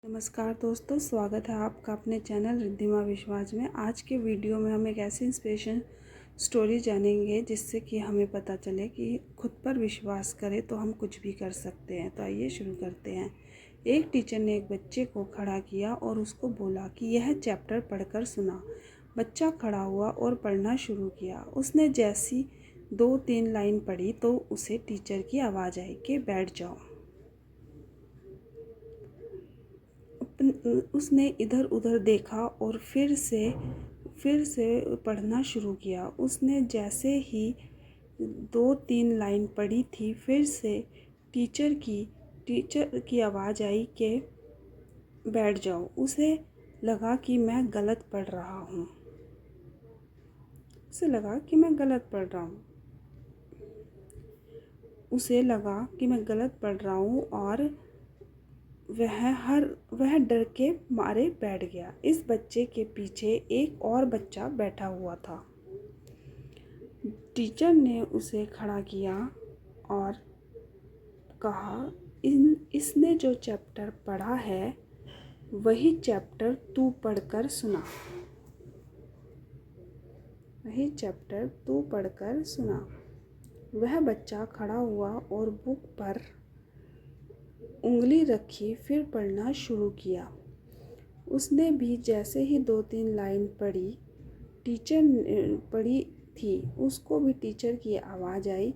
नमस्कार दोस्तों, स्वागत है आपका अपने चैनल रिद्धिमा विश्वास में। आज के वीडियो में हम एक ऐसी इंस्पिरेशन स्टोरी जानेंगे जिससे कि हमें पता चले कि खुद पर विश्वास करें तो हम कुछ भी कर सकते हैं। तो आइए शुरू करते हैं। एक टीचर ने एक बच्चे को खड़ा किया और उसको बोला कि यह चैप्टर पढ़कर सुना। बच्चा खड़ा हुआ और पढ़ना शुरू किया। उसने जैसी 2-3 लाइन पढ़ी तो उसे टीचर की आवाज़ आई कि बैठ जाओ। उसने इधर उधर देखा और फिर से पढ़ना शुरू किया। उसने जैसे ही 2-3 लाइन पढ़ी थी, फिर से टीचर की आवाज़ आई कि बैठ जाओ। उसे लगा कि मैं गलत पढ़ रहा हूँ। उसे लगा कि मैं गलत पढ़ रहा हूँ और वह डर के मारे बैठ गया। इस बच्चे के पीछे एक और बच्चा बैठा हुआ था। टीचर ने उसे खड़ा किया और कहा, इसने जो चैप्टर पढ़ा है वही चैप्टर तू पढ़कर सुना। वह बच्चा खड़ा हुआ और बुक पर उंगली रखी, फिर पढ़ना शुरू किया। उसने भी जैसे ही 2-3 लाइन टीचर ने पढ़ी थी, उसको भी टीचर की आवाज़ आई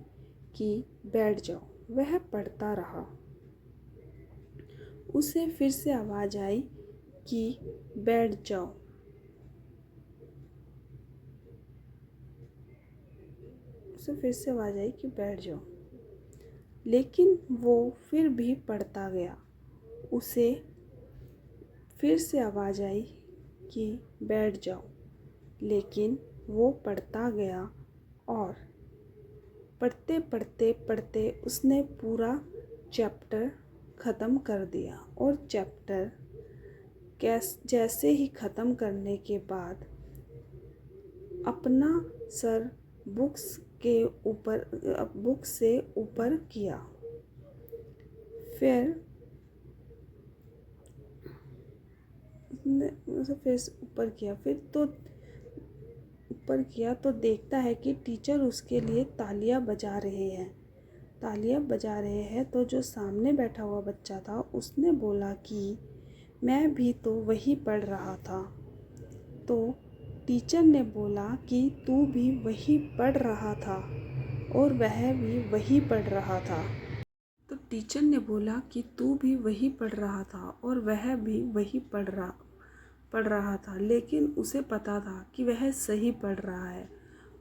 कि बैठ जाओ। वह पढ़ता रहा। उसे फिर से आवाज़ आई कि बैठ जाओ। लेकिन वो फिर भी पढ़ता गया। उसे फिर से आवाज़ आई कि बैठ जाओ, लेकिन वो पढ़ता गया और पढ़ते उसने पूरा चैप्टर ख़त्म कर दिया। और चैप्टर जैसे ही ख़त्म करने के बाद अपना सर बुक से ऊपर किया। फिर तो देखता है कि टीचर उसके लिए तालियां बजा रहे हैं। तो जो सामने बैठा हुआ बच्चा था, उसने बोला कि मैं भी तो वही पढ़ रहा था। तो टीचर ने बोला कि तू भी वही पढ़ रहा था और वह भी वही पढ़ रहा था। लेकिन उसे पता था कि वह सही पढ़ रहा है।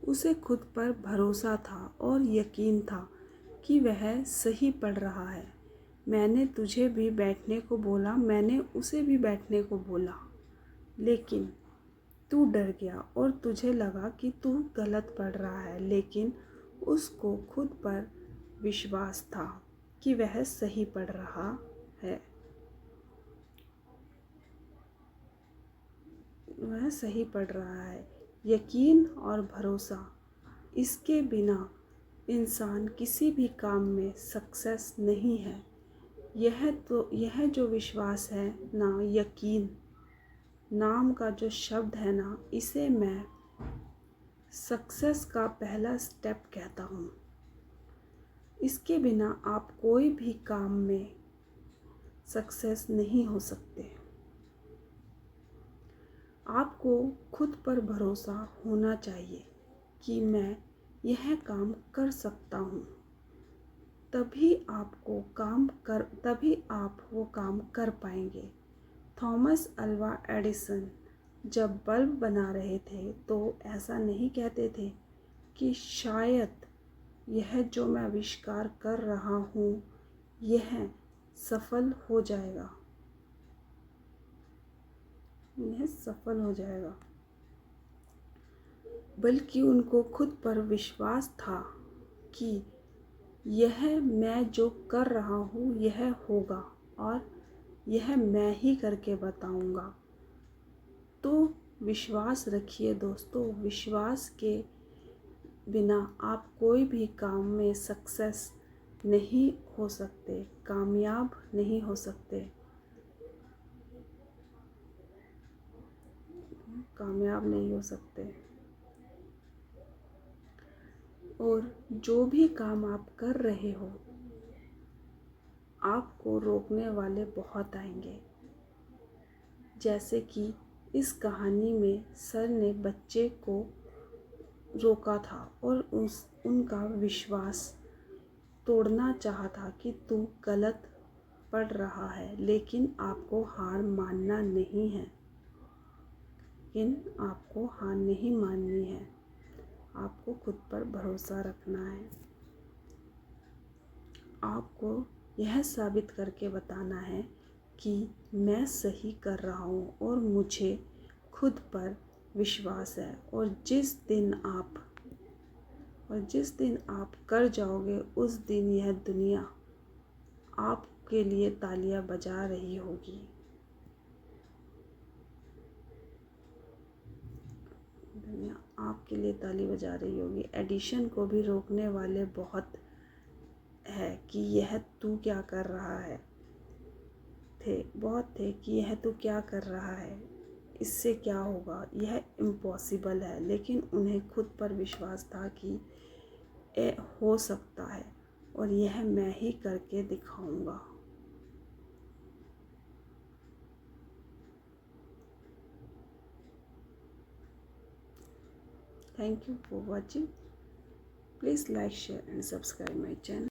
उसे खुद पर भरोसा था और यकीन था कि वह सही पढ़ रहा है। मैंने तुझे भी बैठने को बोला, मैंने उसे भी बैठने को बोला, लेकिन तू डर गया और तुझे लगा कि तू गलत पढ़ रहा है। लेकिन उसको खुद पर विश्वास था कि वह सही पढ़ रहा है। यकीन और भरोसा, इसके बिना इंसान किसी भी काम में सक्सेस नहीं है। यह जो विश्वास है ना, यकीन नाम का जो शब्द है ना, इसे मैं सक्सेस का पहला स्टेप कहता हूँ। इसके बिना आप कोई भी काम में सक्सेस नहीं हो सकते। आपको खुद पर भरोसा होना चाहिए कि मैं यह काम कर सकता हूँ। तभी आप वो काम कर पाएंगे। थॉमस अल्वा एडिसन जब बल्ब बना रहे थे तो ऐसा नहीं कहते थे कि शायद यह जो मैं आविष्कार कर रहा हूँ यह सफल हो जाएगा। बल्कि उनको खुद पर विश्वास था कि यह मैं जो कर रहा हूँ यह होगा और यह मैं ही करके बताऊँगा। तो विश्वास रखिए दोस्तों। विश्वास के बिना आप कोई भी काम में सक्सेस नहीं हो सकते, कामयाब नहीं हो सकते। कामयाब नहीं हो सकते। और जो भी काम आप कर रहे हो, आपको रोकने वाले बहुत आएंगे। जैसे कि इस कहानी में सर ने बच्चे को रोका था और उनका विश्वास तोड़ना चाहा था कि तू गलत पढ़ रहा है, लेकिन आपको हार मानना नहीं है। आपको हार नहीं माननी है, आपको खुद पर भरोसा रखना है। आपको यह साबित करके बताना है कि मैं सही कर रहा हूँ और मुझे खुद पर विश्वास है। और जिस दिन आप कर जाओगे, उस दिन यह दुनिया आपके लिए तालियां बजा रही होगी। दुनिया आपके लिए ताली बजा रही होगी। एडिशन को भी रोकने वाले बहुत है कि यह तू क्या कर रहा है, बहुत थे कि यह तू क्या कर रहा है, इससे क्या होगा, यह इम्पॉसिबल है। लेकिन उन्हें खुद पर विश्वास था कि हो सकता है और यह मैं ही करके दिखाऊंगा। Thank you for watching. Please like, share and subscribe my channel.